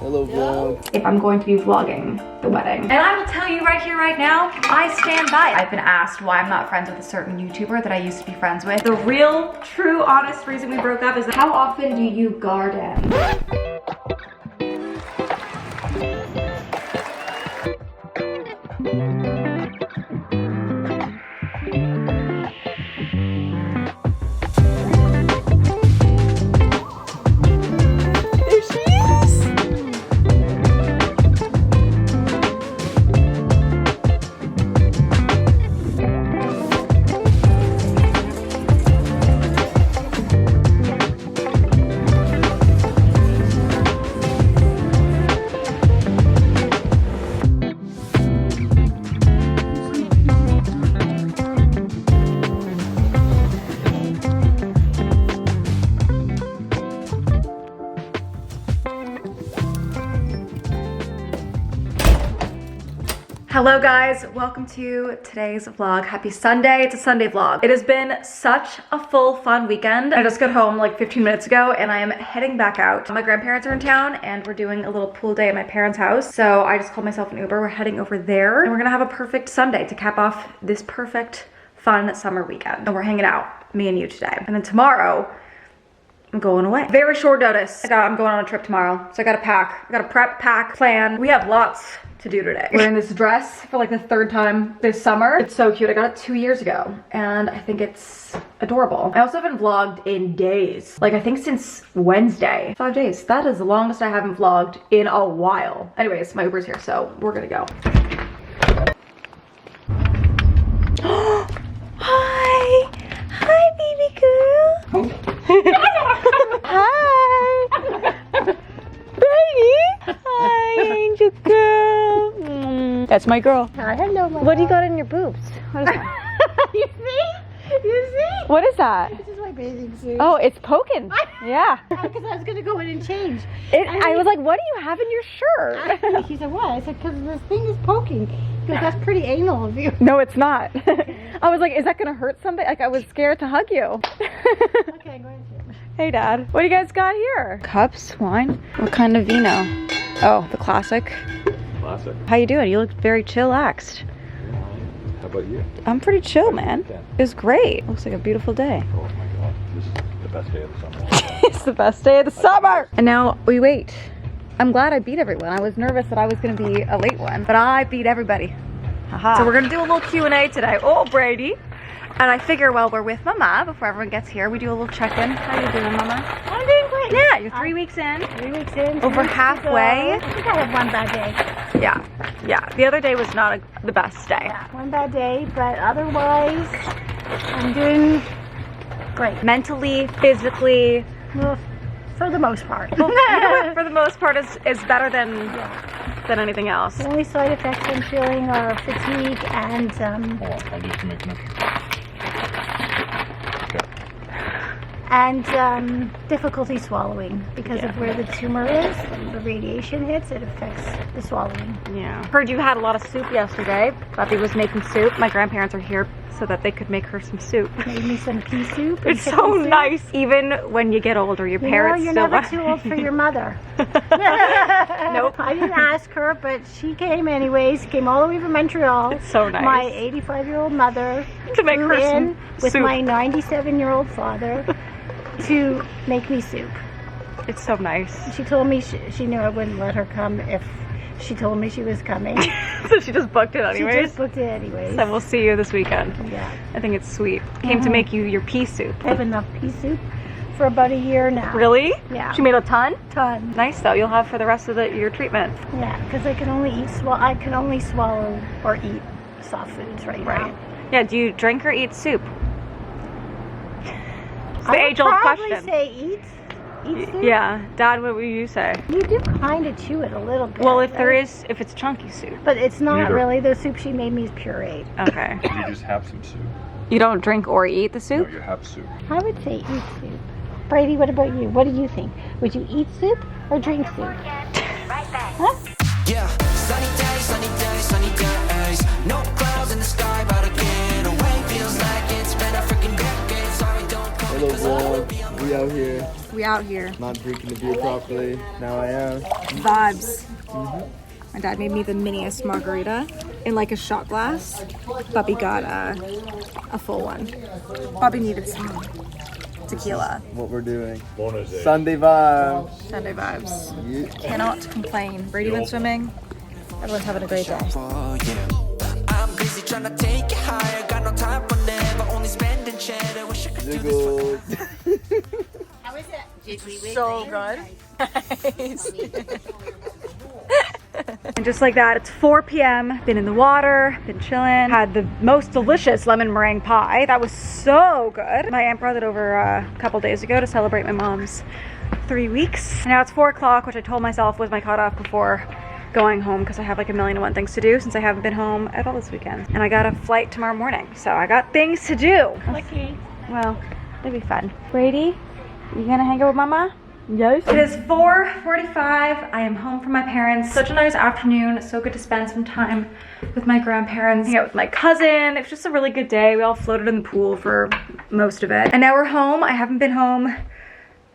Hello vlog. If I'm going to be vlogging the wedding. And I will tell you right here, right now, I stand by it. I've been asked why I'm not friends with a certain YouTuber that I used to be friends with. The real, true, honest reason we broke up is that how often do you garden? Hello guys, welcome to today's vlog. Happy Sunday. It's a Sunday vlog. It has been such a full, fun weekend. I just got home like 15 minutes ago and I am heading back out. My grandparents are in town and we're doing a little pool day at my parents' house. So I just called myself an Uber. We're heading over there and we're gonna have a perfect Sunday to cap off this perfect, fun summer weekend. And we're hanging out, me and you today. And then tomorrow, I'm going away. Very short notice. I'm going on a trip tomorrow. So I gotta pack. I gotta prep, pack, plan. We have lots to do today. Wearing this dress for like the third time this summer. It's so cute. I got it 2 years ago and I think it's adorable. I also haven't vlogged in days. Like I think since Wednesday. 5 days. That is the longest I haven't vlogged in a while. Anyways, my Uber's here, so we're gonna go. Hi! Hi, baby girl! Hi! Baby! Hi, angel girl! That's my girl. Hello, my What do you got in your boobs? What is that? You see? You see? What is that? This is my bathing suit. Oh, it's poking. Yeah. Because I was going to go in and change. I was like, what do you have in your shirt? She said, what? I said, because this thing is poking. Because that's pretty anal of you. No, it's not. I was like, is that going to hurt somebody? Like, I was scared to hug you. Okay, I'm going to. Hey, Dad. What do you guys got here? Cups, wine? What kind of vino? Oh, the classic. Classic. How you doing? You look very chillaxed. How about you? I'm pretty chill, man. It was great. Looks like a beautiful day. Oh my god, this is the best day of the summer. It's the best day of the summer! And now we wait. I'm glad I beat everyone. I was nervous that I was gonna be a late one, but I beat everybody. Haha. So we're gonna do a little Q&A today. Oh, Brady. And I figure while we're with Mama, before everyone gets here, we do a little check-in. How you doing, Mama? I'm doing great. Yeah, you're 3 weeks in. 3 weeks in. Over halfway. I think I had one bad day. Yeah. The other day was not the best day. Yeah, one bad day, but otherwise, I'm doing great. Mentally, physically. Well, for the most part. Well, you know what, for the most part, is better than anything else. The only side effects I'm feeling are fatigue and I'll just make enough. and difficulty swallowing because of where the tumor is. The radiation hits, it affects the swallowing. Yeah. Heard you had a lot of soup yesterday. Bobby was making soup. My grandparents are here so that they could make her some soup. Made me some pea soup. It's so nice. Even when you get older, your parents you're still never too old for your mother. Nope. I didn't ask her, but she came anyways. Came all the way from Montreal. It's so nice. My 85-year-old mother To make flew her some in with soup. my 97-year-old father to make me soup. It's so nice. She told me she knew I wouldn't let her come if she told me she was coming. So she just booked it anyways. She just booked it anyways. So we'll see you this weekend. Yeah. I think it's sweet. Came to make you your pea soup. I have enough pea soup for about a year now. Really? Yeah. She made a ton? Ton. Nice though. You'll have for the rest of your treatment. Yeah, because I can only swallow or eat soft foods right now. Yeah. Do you drink or eat soup? It's the I would age-old probably question. say eat soup. Yeah. Dad, what would you say? You do kind of chew it a little bit. Well, if right? if it's chunky soup. But it's not Neither. really. The soup she made me is pureed. Okay. You just have some soup. You don't drink or eat the soup? No, you have soup. I would say eat soup. Brady, what about you? What do you think? Would you eat soup or drink soup? Huh? Yeah, sunny days, no clouds in the sky, but again, away feels like it's been a freaking decade. Sorry, don't call Hello vlog. We out here. We out here. Not drinking the beer properly. Now I am. Vibes. My dad made me the miniest margarita in like a shot glass. Bubby got a full one. Bubby needed some tequila. What we're doing. Sunday vibe. Sunday vibes. Yeah. Cannot complain. Brady went swimming. Everyone's having a great day. Oh, yeah. I'm busy trying to take you higher. Got no time for never, only spending cheddar. Wish I could do Jiggles. How is it? Jiggly wiggly. So good. And just like that, it's 4 p.m. Been in the water, been chilling. Had the most delicious lemon meringue pie. That was so good. My aunt brought it over a couple days ago to celebrate my mom's 3 weeks. Now it's 4 o'clock, which I told myself was my cutoff before going home because I have like a million and one things to do since I haven't been home at all this weekend. And I got a flight tomorrow morning, so I got things to do. Lucky. Well, it'll be fun. Brady, you gonna hang out with Mama? Yes. It is 4:45. I am home from my parents. Such a nice afternoon. So good to spend some time with my grandparents, hang out with my cousin. It was just a really good day. We all floated in the pool for most of it. And now we're home. I haven't been home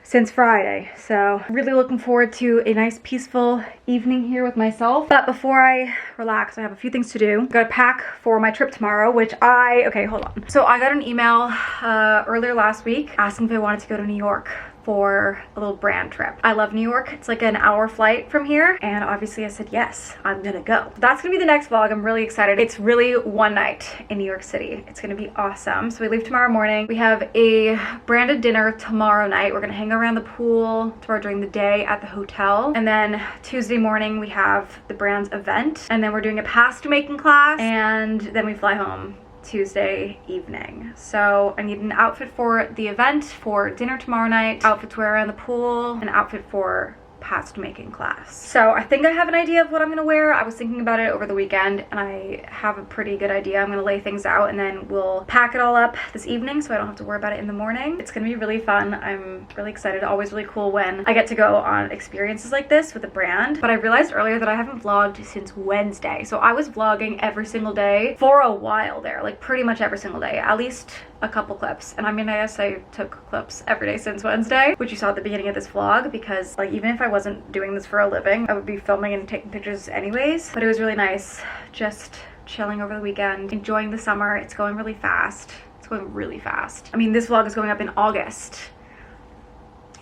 since Friday, so really looking forward to a nice peaceful evening here with myself. But before I relax, I have a few things to do. Gotta pack for my trip tomorrow, which okay, hold on. So I got an email earlier last week asking if I wanted to go to New York for a little brand trip. I love New York. It's like an hour flight from here, and obviously I said yes, I'm gonna go. That's gonna be the next vlog. I'm really excited. It's really one night in New York City. It's gonna be awesome. So we leave tomorrow morning. We have a branded dinner tomorrow night. We're gonna hang around the pool tomorrow during the day at the hotel, and then Tuesday morning we have the brand's event, and then we're doing a pasta making class, and then we fly home Tuesday evening. So I need an outfit for the event, for dinner tomorrow night, outfit to wear around the pool, an outfit for pasta making class. So I think I have an idea of what I'm gonna wear. I was thinking about it over the weekend and I have a pretty good idea. I'm gonna lay things out and then we'll pack it all up this evening so I don't have to worry about it in the morning. It's gonna be really fun. I'm really excited. Always really cool when I get to go on experiences like this with a brand. But I realized earlier that I haven't vlogged since Wednesday. So I was vlogging every single day for a while there, like pretty much every single day, at least a couple clips. And I mean, I guess I took clips every day since Wednesday, which you saw at the beginning of this vlog, because like even if I wasn't doing this for a living, I would be filming and taking pictures anyways. But it was really nice just chilling over the weekend, enjoying the summer. It's going really fast. It's going really fast. I mean, this vlog is going up in August.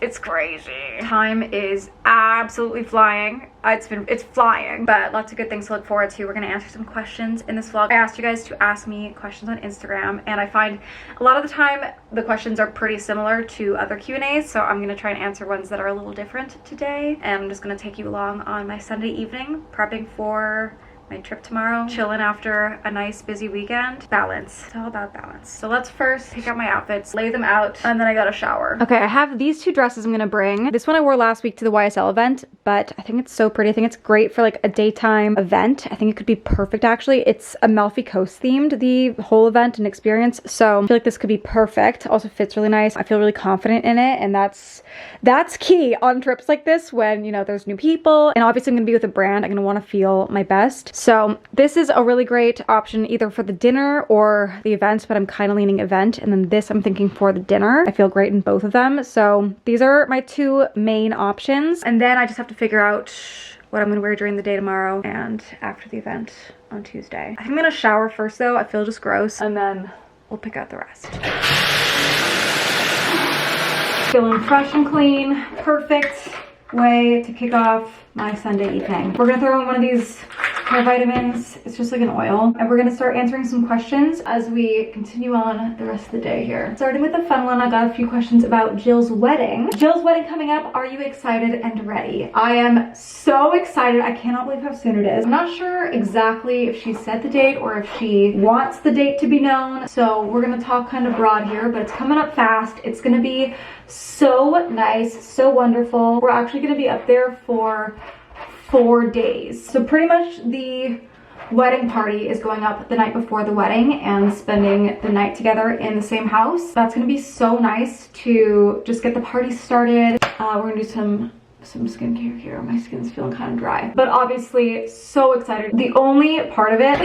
It's crazy. Time is absolutely flying. It's flying, but lots of good things to look forward to. We're gonna answer some questions in this vlog. I asked you guys to ask me questions on Instagram, and I find a lot of the time the questions are pretty similar to other Q&As, so I'm gonna try and answer ones that are a little different today. And I'm just gonna take you along on my Sunday evening, prepping for my trip tomorrow, chilling after a nice busy weekend. Balance. It's all about balance. So let's first pick out my outfits, lay them out, and then I gotta shower. Okay, I have these two dresses I'm gonna bring. This one I wore last week to the YSL event, but I think it's so pretty. I think it's great for like a daytime event. I think it could be perfect actually. It's Amalfi Coast themed, the whole event and experience. So I feel like this could be perfect. Also fits really nice. I feel really confident in it, and that's key on trips like this when, you know, there's new people. And obviously I'm gonna be with a brand. I'm gonna wanna feel my best. So this is a really great option either for the dinner or the event, but I'm kind of leaning event. And then this I'm thinking for the dinner. I feel great in both of them. So these are my two main options. And then I just have to figure out what I'm gonna wear during the day tomorrow and after the event on Tuesday. I think I'm gonna shower first though. I feel just gross. And then we'll pick out the rest. Feeling fresh and clean. Perfect way to kick off my Sunday evening. We're gonna throw in one of these hair vitamins. It's just like an oil. And we're gonna start answering some questions as we continue on the rest of the day here. Starting with the fun one, I got a few questions about Jill's wedding. Jill's wedding coming up. Are you excited and ready? I am so excited. I cannot believe how soon it is. I'm not sure exactly if she set the date or if she wants the date to be known. So we're gonna talk kind of broad here, but it's coming up fast. It's gonna be so nice, so wonderful. We're actually gonna be up there for 4 days. So pretty much the wedding party is going up the night before the wedding and spending the night together in the same house. That's gonna be so nice to just get the party started. We're gonna do some some skincare here. My skin's feeling kind of dry, but obviously so excited. The only part of it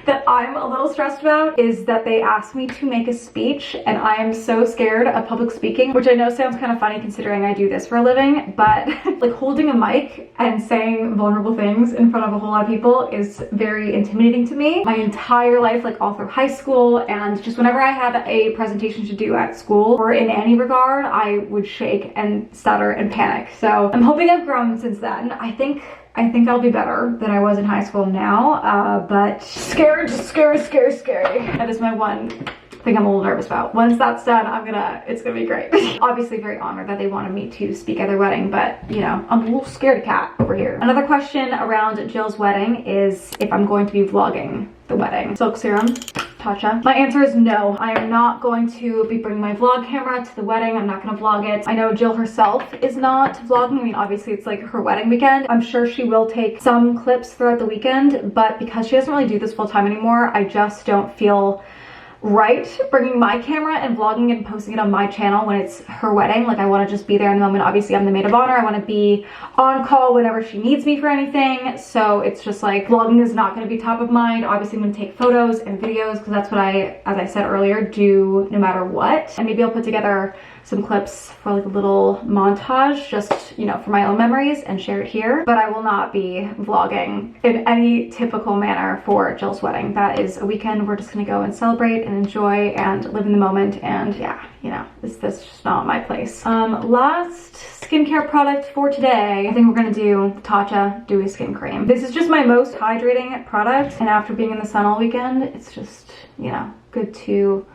that I'm a little stressed about is that they asked me to make a speech, and I am so scared of public speaking, which I know sounds kind of funny considering I do this for a living, but like holding a mic and saying vulnerable things in front of a whole lot of people is very intimidating to me. My entire life, like all through high school, and just whenever I had a presentation to do at school or in any regard, I would shake and stutter and panic. So I'm hoping I've grown since then. I think I'll be better than I was in high school now, but scary. That is my one thing I'm a little nervous about. Once that's done, it's gonna be great. Obviously very honored that they wanted me to speak at their wedding, but you know, I'm a little scaredy cat over here. Another question around Jill's wedding is if I'm going to be vlogging the wedding. Silk serum, Tatcha. My answer is no. I am not going to be bringing my vlog camera to the wedding. I'm not gonna vlog it. I know Jill herself is not vlogging. I mean, obviously it's like her wedding weekend. I'm sure she will take some clips throughout the weekend, but because she doesn't really do this full time anymore, I just don't feel right bringing my camera and vlogging it and posting it on my channel when it's her wedding. Like, I want to just be there in the moment. Obviously I'm the maid of honor. I want to be on call whenever she needs me for anything, so it's just like vlogging is not going to be top of mind. Obviously I'm going to take photos and videos because that's what I, as I said earlier, do no matter what. And maybe I'll put together some clips for like a little montage, just, you know, for my own memories and share it here. But I will not be vlogging in any typical manner for Jill's wedding. That is a weekend we're just gonna go and celebrate and enjoy and live in the moment. And yeah, you know, this is just not my place. Last skincare product for today, I think we're gonna do Tatcha Dewy Skin Cream. This is just my most hydrating product, and after being in the sun all weekend, it's just, you know, good to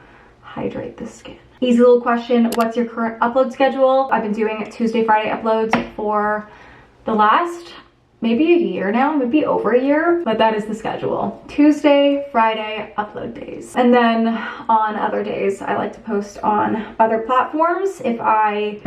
hydrate the skin. Easy little question, what's your current upload schedule? I've been doing Tuesday, Friday uploads for the last maybe a year now, maybe over a year, but that is the schedule. Tuesday, Friday upload days. And then on other days, I like to post on other platforms if I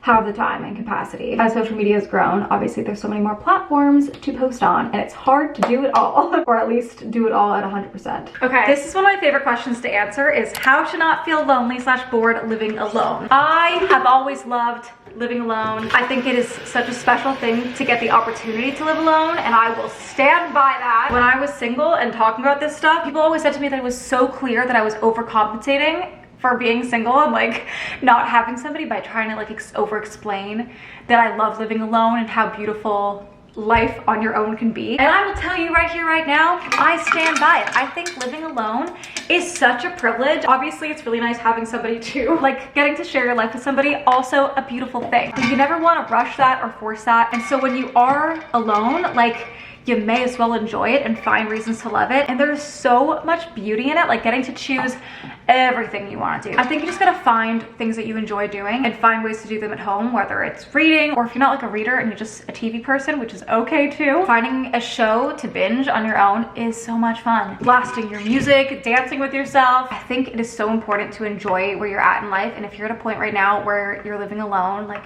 have the time and capacity. As social media has grown, obviously there's so many more platforms to post on, and it's hard to do it all, or at least do it all at 100%. Okay, this is one of my favorite questions to answer, is how to not feel lonely / bored living alone. I have always loved living alone. I think it is such a special thing to get the opportunity to live alone, and I will stand by that. When I was single and talking about this stuff, people always said to me that it was so clear that I was overcompensating for being single and like not having somebody by trying to like over explain that I love living alone and how beautiful life on your own can be. And I will tell you right here, right now, I stand by it. I think living alone is such a privilege. Obviously it's really nice having somebody to, like, getting to share your life with somebody, also a beautiful thing. But you never want to rush that or force that. And so when you are alone, like, you may as well enjoy it and find reasons to love it. And there's so much beauty in it, like getting to choose everything you want to do. I think you just gotta find things that you enjoy doing and find ways to do them at home, whether it's reading, or if you're not like a reader and you're just a TV person, which is okay too. Finding a show to binge on your own is so much fun. Blasting your music, dancing with yourself. I think it is so important to enjoy where you're at in life. And if you're at a point right now where you're living alone, like,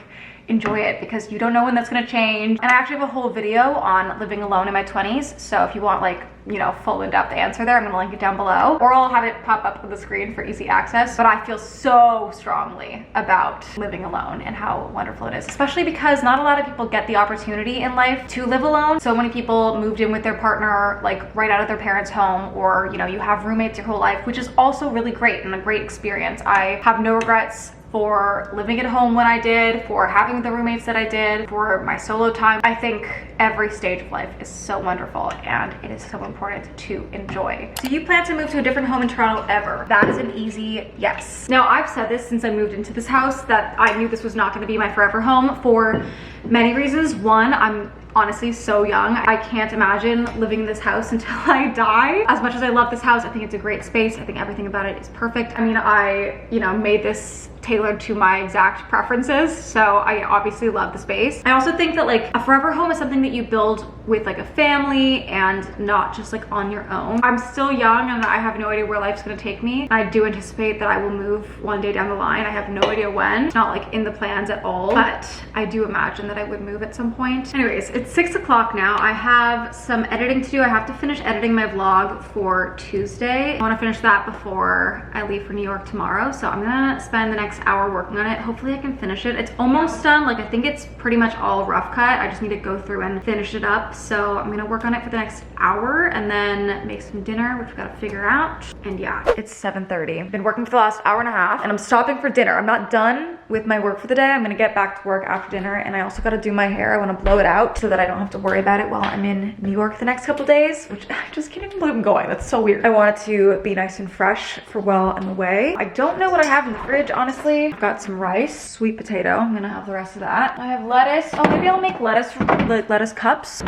enjoy it, because you don't know when that's gonna change. And I actually have a whole video on living alone in my 20s, so if you want, like, you know, full in-depth answer there, I'm gonna link it down below, or I'll have it pop up on the screen for easy access. But I feel so strongly about living alone and how wonderful it is, especially because not a lot of people get the opportunity in life to live alone. So many people moved in with their partner like right out of their parents' home, or, you know, you have roommates your whole life, which is also really great and a great experience. I have no regrets for living at home when I did, for having the roommates that I did, for my solo time. I think every stage of life is so wonderful, and it is so important to enjoy. Do you plan to move to a different home in Toronto ever? That is an easy yes. Now, I've said this since I moved into this house, that I knew this was not gonna be my forever home for many reasons. One, I'm honestly so young. I can't imagine living in this house until I die. As much as I love this house, I think it's a great space. I think everything about it is perfect. I mean, I, you know, made this tailored to my exact preferences, so I obviously love the space. I also think that like a forever home is something that you build with like a family and not just like on your own. I'm still young and I have no idea where life's gonna take me. I do anticipate that I will move one day down the line. I have no idea when. It's not like in the plans at all, but I do imagine that I would move at some point. Anyways, It's 6 o'clock now. I have some editing to do. I have to finish editing my vlog for Tuesday. I want to finish that before I leave for New York tomorrow. So I'm gonna spend the next hour working on it. Hopefully I can finish it. It's almost done. Like I think it's pretty much all rough cut. I just need to go through and finish it up. So I'm gonna work on it for the next hour and then make some dinner, which we've got to figure out. And yeah, it's 7:30. I've been working for the last hour and a half and I'm stopping for dinner. I'm not done with my work for the day. I'm gonna get back to work after dinner, and I also got to do my hair. I want to blow it out so that I don't have to worry about it while I'm in New York the next couple days, which I just can't even believe I'm going. That's so weird. I want it to be nice and fresh for while I'm away. I don't know what I have in the fridge, honestly. I've got some rice, sweet potato. I'm gonna have the rest of that. I have lettuce. Oh, maybe I'll make lettuce from like lettuce cups.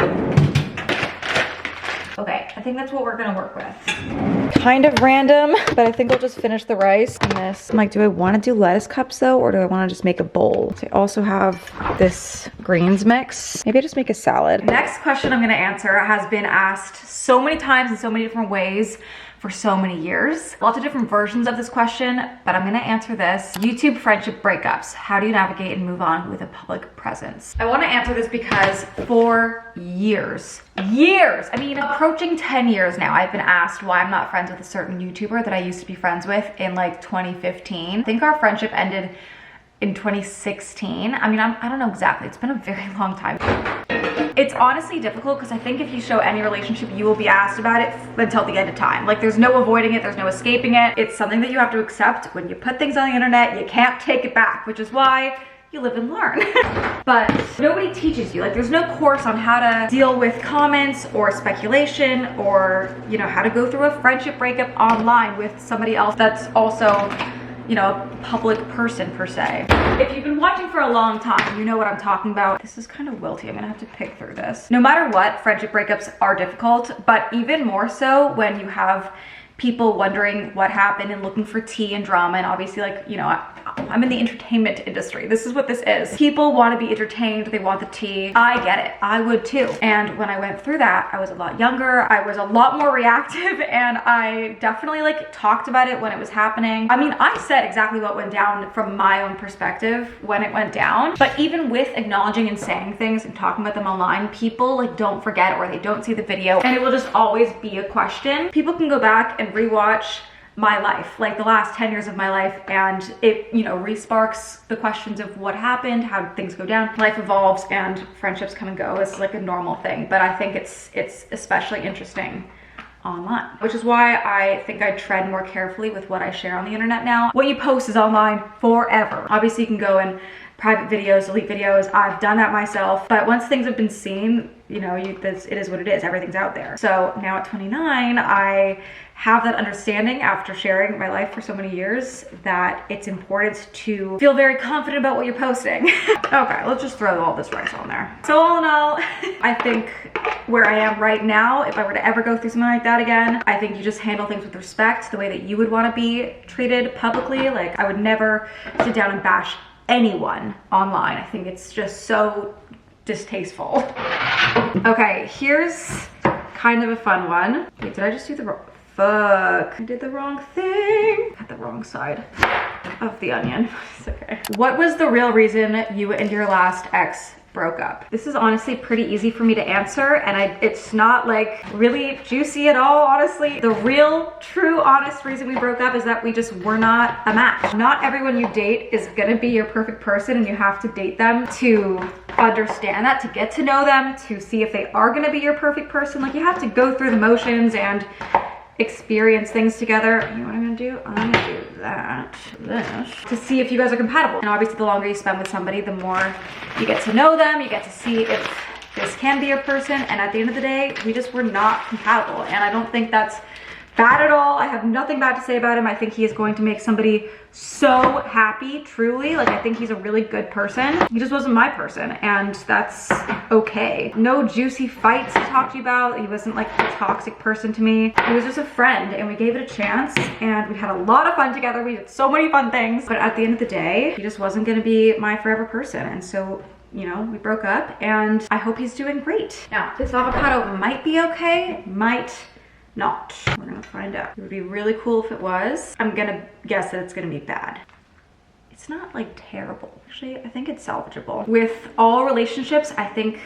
Okay, I think that's what we're gonna work with. Kind of random, but I think I'll just finish the rice and this. I'm like, do I want to do lettuce cups though, or do I want to just make a bowl? So I also have this greens mix. Maybe I just make a salad. Next question I'm gonna answer has been asked so many times in so many different ways for so many years. Lots of different versions of this question, but I'm gonna answer this. YouTube friendship breakups. How do you navigate and move on with a public presence? I wanna answer this because for years, I mean, approaching 10 years now, I've been asked why I'm not friends with a certain YouTuber that I used to be friends with in like 2015. I think our friendship ended in 2016. I mean, I don't know exactly. It's been a very long time. It's honestly difficult because I think if you show any relationship, you will be asked about it until the end of time. Like there's no avoiding it, there's no escaping it. It's something that you have to accept. When you put things on the internet, you can't take it back, which is why you live and learn. But nobody teaches you. Like there's no course on how to deal with comments or speculation, or you know, how to go through a friendship breakup online with somebody else that's also, you know, a public person per se. If you've been watching for a long time, you know what I'm talking about. This is kind of wilty. I'm gonna have to pick through this. No matter what, friendship breakups are difficult, but even more so when you have people wondering what happened and looking for tea and drama. And obviously, like, you know, I'm in the entertainment industry. This is what this is. People want to be entertained. They want the tea. I get it. I would too. And when I went through that, I was a lot younger. I was a lot more reactive, and I definitely like talked about it when it was happening. I mean, I said exactly what went down from my own perspective when it went down. But even with acknowledging and saying things and talking about them online, people like don't forget, or they don't see the video, and it will just always be a question. People can go back and rewatch my life, like the last 10 years of my life, and it, you know, re-sparks the questions of what happened, how did things go down. Life evolves and friendships come and go. It's like a normal thing, but I think it's especially interesting online, which is why I think I tread more carefully with what I share on the internet now. What you post is online forever. Obviously you can go in private videos, delete videos. I've done that myself, but once things have been seen, you know, it is what it is. Everything's out there. So now at 29, I have that understanding after sharing my life for so many years that it's important to feel very confident about what you're posting. Okay, let's just throw all this rice on there. So all in all, I think where I am right now, if I were to ever go through something like that again, I think you just handle things with respect, the way that you would want to be treated publicly. Like I would never sit down and bash anyone online. I think it's just so distasteful. Okay, here's kind of a fun one. Wait, did I just do the wrong? Fuck, I did the wrong thing. Got the wrong side of the onion. It's okay. What was the real reason you and your last ex broke up? This is honestly pretty easy for me to answer, and it's not like really juicy at all, honestly. The real, true, honest reason we broke up is that we just were not a match. Not everyone you date is gonna be your perfect person, and you have to date them to understand that, to get to know them, to see if they are gonna be your perfect person. Like you have to go through the motions and experience things together. You know what I'm gonna do? I'm gonna do this to see if you guys are compatible. And obviously the longer you spend with somebody, the more you get to know them, you get to see if this can be your person. And at the end of the day, we just were not compatible. And I don't think that's bad at all. I have nothing bad to say about him. I think he is going to make somebody so happy, truly. Like I think he's a really good person. He just wasn't my person, and that's okay. No juicy fights to talk to you about. He wasn't like a toxic person to me. He was just a friend, and we gave it a chance, and we had a lot of fun together. We did so many fun things, but at the end of the day, he just wasn't gonna be my forever person. And so, you know, we broke up, and I hope he's doing great. Now, this avocado might be okay, might not. We're gonna find out. It would be really cool if it was. I'm gonna guess that it's gonna be bad. It's not like terrible. Actually, I think it's salvageable. With all relationships, I think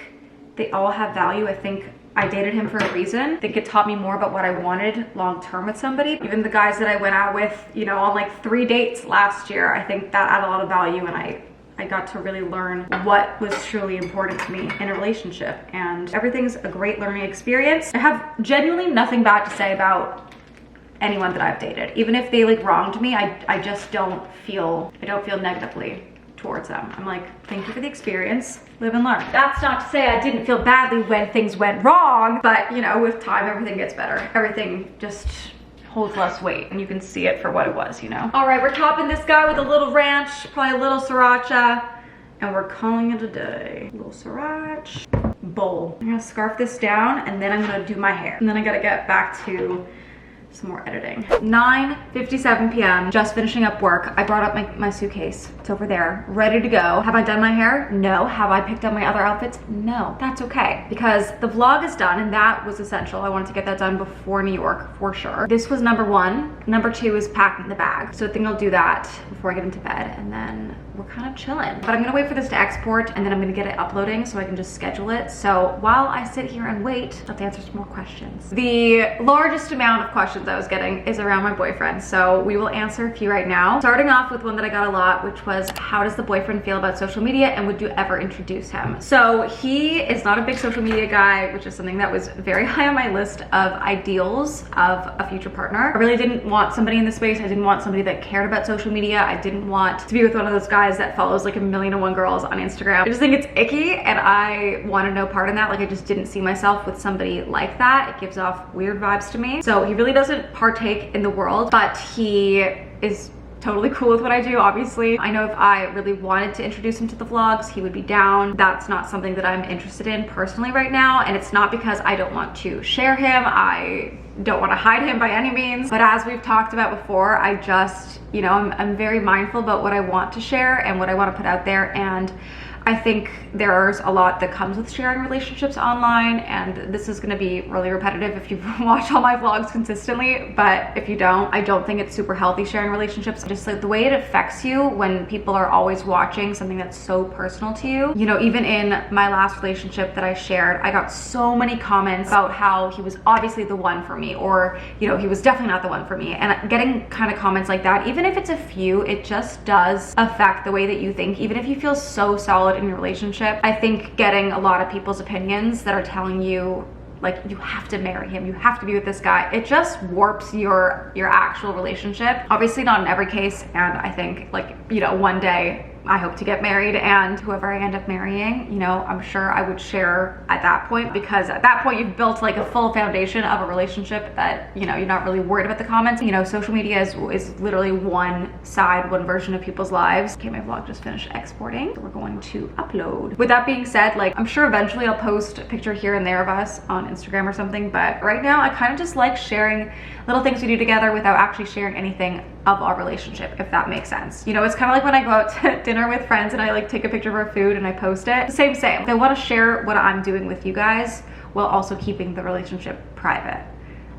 they all have value. I think I dated him for a reason. I think it taught me more about what I wanted long term with somebody. Even the guys that I went out with, you know, on like 3 dates last year, I think that had a lot of value, and I got to really learn what was truly important to me in a relationship, and everything's a great learning experience. I have genuinely nothing bad to say about anyone that I've dated. Even if they like wronged me, I just don't feel negatively towards them. I'm like, thank you for the experience, live and learn. That's not to say I didn't feel badly when things went wrong, but you know, with time, everything gets better. Everything just holds less weight, and you can see it for what it was, you know? All right, we're topping this guy with a little ranch, probably a little sriracha, and we're calling it a day. A little sriracha bowl. I'm gonna scarf this down, and then I'm gonna do my hair. And then I gotta get back to some more editing. 9:57 p.m. just finishing up work. I brought up my suitcase. It's over there, ready to go. Have I done my hair? No. Have I picked up my other outfits? No. That's okay, because the vlog is done, and that was essential. I wanted to get that done before New York for sure. This was number 1. Number 2 is packing the bag. So I think I'll do that before I get into bed, and then we're kind of chilling. But I'm gonna wait for this to export, and then I'm gonna get it uploading so I can just schedule it. So while I sit here and wait, let's answer some more questions. The largest amount of questions I was getting is around my boyfriend, so we will answer a few right now. Starting off with one that I got a lot, which was, how does the boyfriend feel about social media, and would you ever introduce him? So he is not a big social media guy, which is something that was very high on my list of ideals of a future partner. I really didn't want somebody in this space. I didn't want somebody that cared about social media. I didn't want to be with one of those guys that follows like 1,000,001 girls on Instagram. I just think it's icky, and I wanted no part in that. Like, I just didn't see myself with somebody like that. It gives off weird vibes to me. So he really doesn't partake in the world, but he is totally cool with what I do, obviously. I know if I really wanted to introduce him to the vlogs, he would be down. That's not something that I'm interested in personally right now, and it's not because I don't want to share him. I don't want to hide him by any means, but as we've talked about before, I just, you know, I'm very mindful about what I want to share and what I want to put out there, and I think there's a lot that comes with sharing relationships online, and this is going to be really repetitive if you've watched all my vlogs consistently, but if you don't, I don't think it's super healthy sharing relationships. Just like the way it affects you when people are always watching something that's so personal to you. You know, even in my last relationship that I shared, I got so many comments about how he was obviously the one for me, or, you know, he was definitely not the one for me. And getting kind of comments like that, even if it's a few, it just does affect the way that you think. Even if you feel so solid in your relationship, I think getting a lot of people's opinions that are telling you like you have to marry him, you have to be with this guy, it just warps your actual relationship. Obviously not in every case, and I think, like, you know, one day I hope to get married, and whoever I end up marrying, you know, I'm sure I would share at that point, because at that point you've built like a full foundation of a relationship that, you know, you're not really worried about the comments. You know, social media is literally one side, one version of people's lives. Okay, my vlog just finished exporting, so we're going to upload. With that being said, like, I'm sure eventually I'll post a picture here and there of us on Instagram or something, but right now I kind of just like sharing little things we do together without actually sharing anything of our relationship, if that makes sense. You know, it's kind of like when I go out to dinner with friends and I like take a picture of our food and I post it. Same. I want to share what I'm doing with you guys while also keeping the relationship private.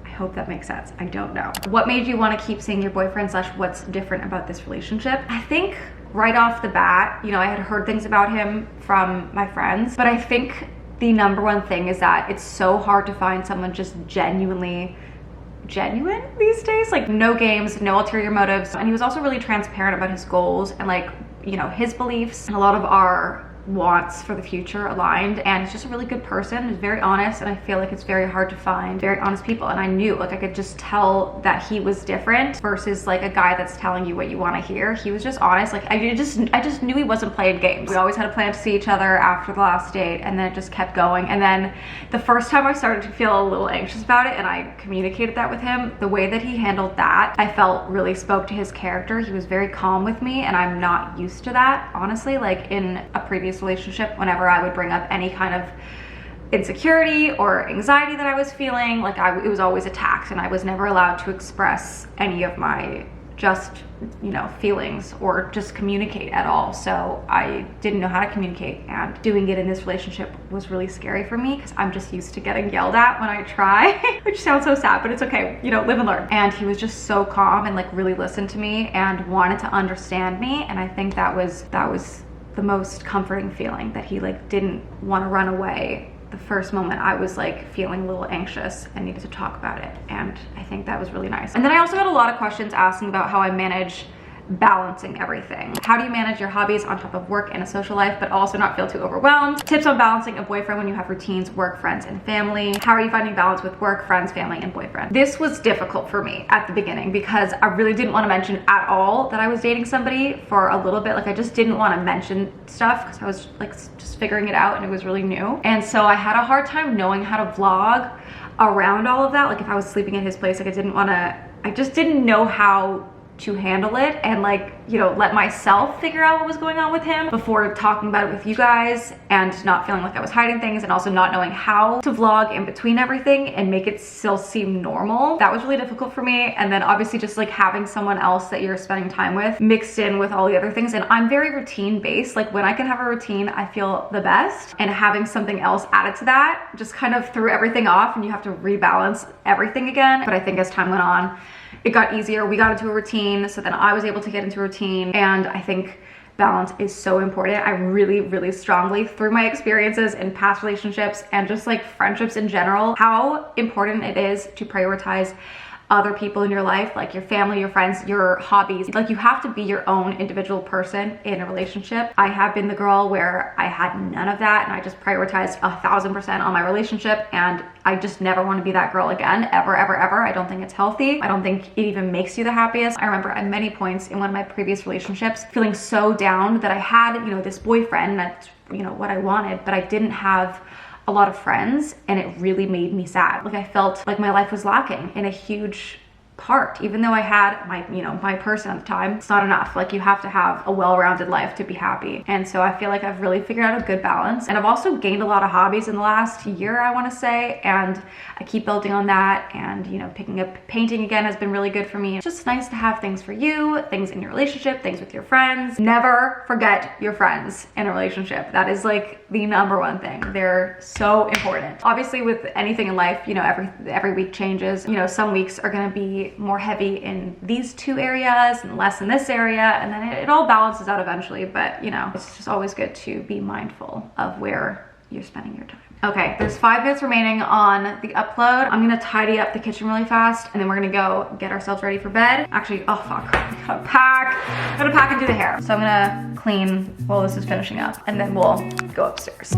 I hope that makes sense. I don't know. What made you want to keep seeing your boyfriend / what's different about this relationship? I think right off the bat, you know, I had heard things about him from my friends, but I think the number one thing is that it's so hard to find someone just genuine these days. Like, no games, no ulterior motives. And he was also really transparent about his goals and, like, you know, his beliefs, and a lot of our wants for the future aligned. And he's just a really good person. He's very honest, and I feel like it's very hard to find very honest people. And I knew, like, I could just tell that he was different versus like a guy that's telling you what you want to hear. He was just honest. Like, I just knew he wasn't playing games. We always had a plan to see each other after the last date, and then it just kept going. And then the first time I started to feel a little anxious about it, and I communicated that with him, the way that he handled that, I felt really spoke to his character. He was very calm with me, and I'm not used to that, honestly. Like, in a previous relationship, whenever I would bring up any kind of insecurity or anxiety that I was feeling, like, it was always attacked, and I was never allowed to express any of my just, you know, feelings or just communicate at all. So I didn't know how to communicate, and doing it in this relationship was really scary for me because I'm just used to getting yelled at when I try, which sounds so sad, but it's okay, you know, live and learn. And he was just so calm and like really listened to me and wanted to understand me, and I think that was the most comforting feeling, that he like didn't want to run away the first moment I was like feeling a little anxious and needed to talk about it, and I think that was really nice. And then I also got a lot of questions asking about how I manage balancing everything. How do you manage your hobbies on top of work and a social life, but also not feel too overwhelmed? Tips on balancing a boyfriend when you have routines, work, friends, and family. How are you finding balance with work, friends, family, and boyfriend? This was difficult for me at the beginning because I really didn't want to mention at all that I was dating somebody for a little bit. Like, I just didn't want to mention stuff because I was like just figuring it out and it was really new. And so I had a hard time knowing how to vlog around all of that. Like, if I was sleeping at his place, like I just didn't know how to handle it and, like, you know, let myself figure out what was going on with him before talking about it with you guys, and not feeling like I was hiding things, and also not knowing how to vlog in between everything and make it still seem normal. That was really difficult for me. And then obviously just like having someone else that you're spending time with mixed in with all the other things. And I'm very routine based. Like, when I can have a routine, I feel the best, and having something else added to that just kind of threw everything off, and you have to rebalance everything again. But I think as time went on, it got easier. We got into a routine, so then I was able to get into a routine, and I think balance is so important. I really, really strongly, through my experiences in past relationships and just like friendships in general, how important it is to prioritize other people in your life, like your family, your friends, your hobbies. Like, you have to be your own individual person in a relationship. I have been the girl where I had none of that, and I just prioritized 1000% on my relationship, and I just never want to be that girl again, ever, ever, ever. I don't think it's healthy. I don't think it even makes you the happiest. I remember at many points in one of my previous relationships feeling so down that I had, you know, this boyfriend, that's, you know, what I wanted, but I didn't have a lot of friends, and it really made me sad. Like, I felt like my life was lacking in a huge part. Even though I had my, you know, my person at the time, it's not enough. Like, you have to have a well-rounded life to be happy. And so I feel like I've really figured out a good balance. And I've also gained a lot of hobbies in the last year, I want to say, and I keep building on that. And, you know, picking up painting again has been really good for me. It's just nice to have things for you, things in your relationship, things with your friends. Never forget your friends in a relationship. That is like the #1 thing. They're so important. Obviously, with anything in life, you know, every week changes. You know, some weeks are going to be more heavy in these 2 areas and less in this area, and then it all balances out eventually. But, you know, it's just always good to be mindful of where you're spending your time. Okay, there's 5 minutes remaining on the upload. I'm gonna tidy up the kitchen really fast, and then we're gonna go get ourselves ready for bed. Actually, oh fuck, I gotta pack. I'm gonna pack and do the hair. So I'm gonna clean while this is finishing up, and then we'll go upstairs.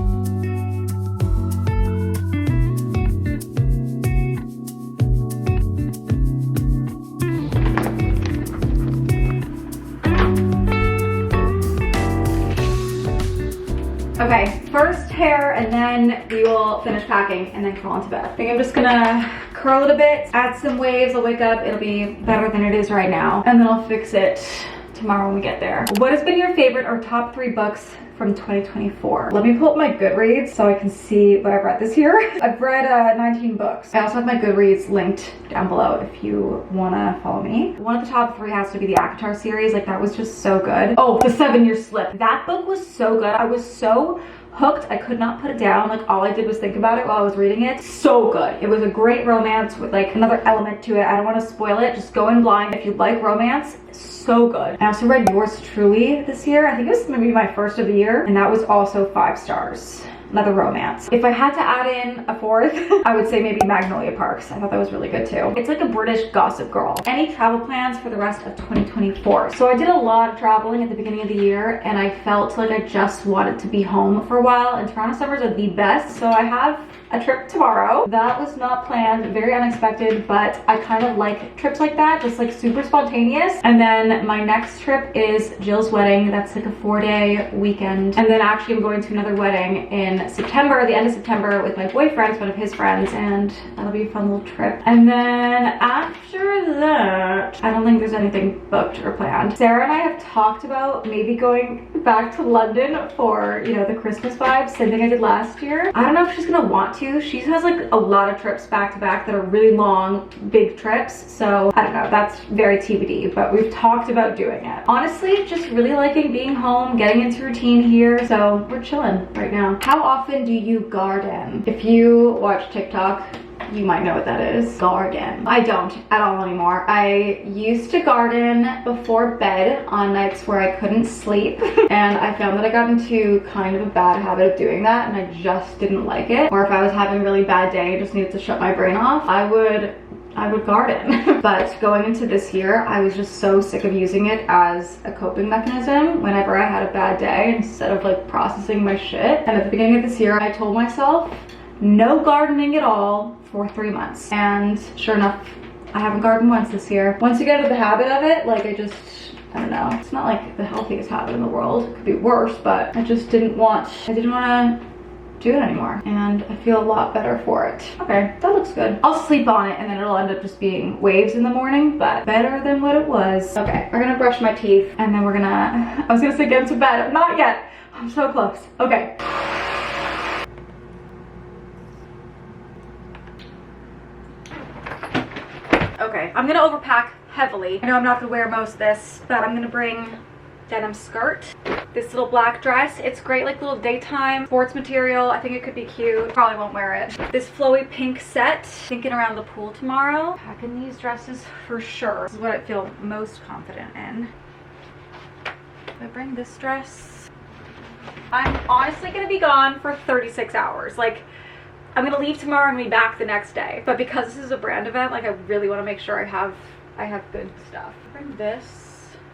Okay, first hair, and then we will finish packing and then crawl into bed. I think I'm just gonna curl it a bit, add some waves. I'll wake up, it'll be better than it is right now, and then I'll fix it tomorrow when we get there. What has been your favorite or top 3 books from 2024? Let me pull up my Goodreads so I can see what I've read this year. I've read 19 books. I also have my Goodreads linked down below if you wanna follow me. One of the top 3 has to be the Avatar series. Like, that was just so good. Oh, The 7-Year Slip. That book was so good. I was so hooked. I could not put it down. Like, all I did was think about it while I was reading it. So good. It was a great romance with like another element to it. I don't want to spoil it. Just go in blind. If you like romance, so good. I also read Yours Truly this year. I think it was maybe my first of the year, and that was also 5 stars. Another romance. If I had to add in a 4th, I would say maybe Magnolia Parks. I thought that was really good too. It's like a British Gossip Girl. Any travel plans for the rest of 2024? So I did a lot of traveling at the beginning of the year, and I felt like I just wanted to be home for a while, and Toronto summers are the best. So I have a trip tomorrow. That was not planned, very unexpected, but I kind of like trips like that, just like super spontaneous. And then my next trip is Jill's wedding. That's like a 4-day weekend. And then actually I'm going to another wedding in September, the end of September, with my boyfriend, one of his friends, and that'll be a fun little trip. And then after that, I don't think there's anything booked or planned. Sarah and I have talked about maybe going back to London for, you know, the Christmas vibes, same thing I did last year. I don't know if she's gonna want to. She has like a lot of trips back to back that are really long, big trips. So I don't know, that's very TBD, but we've talked about doing it. Honestly, just really liking being home, getting into routine here. So we're chilling right now. How often do you garden? If you watch TikTok, you might know what that is. Garden. I don't at all anymore. I used to garden before bed on nights where I couldn't sleep, and I found that I got into kind of a bad habit of doing that, and I just didn't like it. Or if I was having a really bad day and just needed to shut my brain off, I would garden. But going into this year, I was just so sick of using it as a coping mechanism whenever I had a bad day instead of like processing my shit. And at the beginning of this year, I told myself no gardening at all for 3 months. And sure enough, I haven't gardened once this year. Once you get into the habit of it, like I don't know. It's not like the healthiest habit in the world. It could be worse, but I didn't want to do it anymore, and I feel a lot better for it. Okay, that looks good. I'll sleep on it and then it'll end up just being waves in the morning, but better than what it was. Okay, we're gonna brush my teeth and then we're gonna, I was gonna say get into bed, but not yet. I'm so close. Okay. Okay, I'm gonna overpack heavily. I know I'm not gonna wear most of this, but I'm gonna bring denim skirt, this little black dress. It's great, like little daytime sports material. I think it could be cute. Probably won't wear it. This flowy pink set, thinking around the pool tomorrow. Packing these dresses for sure. This is what I feel most confident in. If I bring this dress, I'm honestly gonna be gone for 36 hours. Like, I'm gonna leave tomorrow and be back the next day. But because this is a brand event, like I really wanna make sure I have good stuff. Bring this.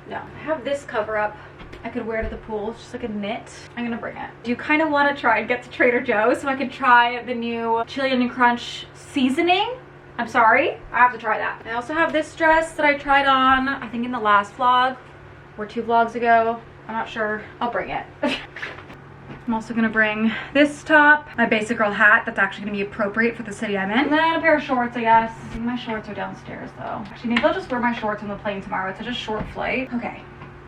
No, I have this cover up I could wear to the pool. It's just like a knit. I'm gonna bring it. Do you kind of want to try and get to Trader Joe's so I can try the new chili onion crunch seasoning? I'm sorry, I have to try that. I also have this dress that I tried on, I think in the last vlog or 2 vlogs ago. I'm not sure. I'll bring it. I'm also gonna bring this top, my basic girl hat that's actually gonna be appropriate for the city I'm in. And then a pair of shorts, I guess. I think my shorts are downstairs though. Actually, maybe I'll just wear my shorts on the plane tomorrow. It's such a short flight. Okay,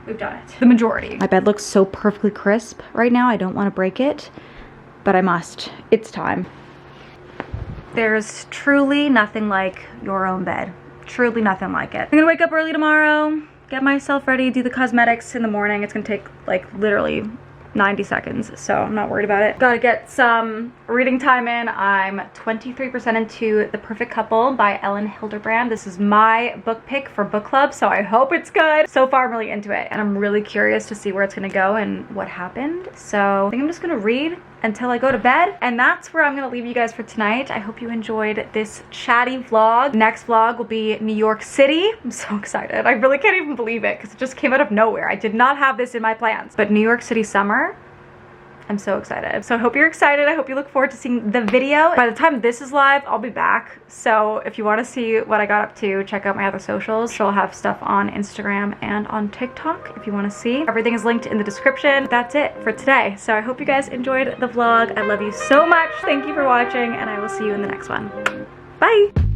we've done it. The majority. My bed looks so perfectly crisp right now. I don't wanna break it, but I must. It's time. There's truly nothing like your own bed. Truly nothing like it. I'm gonna wake up early tomorrow, get myself ready, do the cosmetics in the morning. It's gonna take like literally 90 seconds, so I'm not worried about it. Gotta get some reading time in. I'm 23% into The Perfect Couple by Ellen Hilderbrand. This is my book pick for book club, so I hope it's good. So far, I'm really into it, and I'm really curious to see where it's gonna go and what happened. So I think I'm just gonna read until I go to bed, and that's where I'm gonna leave you guys for tonight. I hope you enjoyed this chatty vlog. Next vlog will be New York City. I'm so excited. I really can't even believe it because it just came out of nowhere. I did not have this in my plans, but New York City summer, I'm so excited. So I hope you're excited. I hope you look forward to seeing the video. By the time this is live, I'll be back. So if you want to see what I got up to, check out my other socials. I'll have stuff on Instagram and on TikTok if you want to see. Everything is linked in the description. That's it for today. So I hope you guys enjoyed the vlog. I love you so much. Thank you for watching, and I will see you in the next one. Bye.